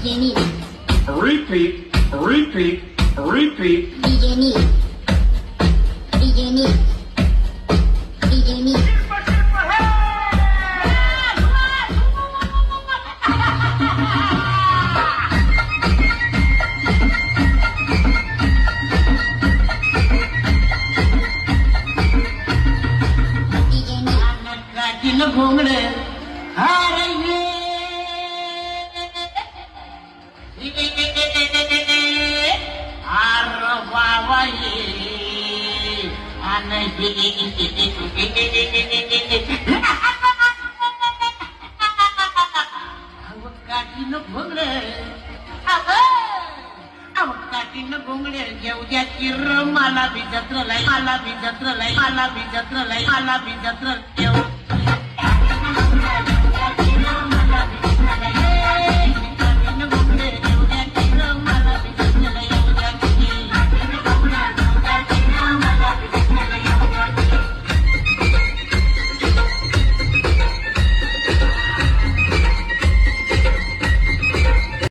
Beginning. Repeat, repeat, repeat. Beginning. Beginning. Beginning. काठीनं घोंगड हारले आर बाबा ये काठीनं घोंगड काठीनं घोंगड घेऊ द्या किर मला बी जत्रलाय मला बी जत्रलाय मला बी जत्रलाय मला बी जत्र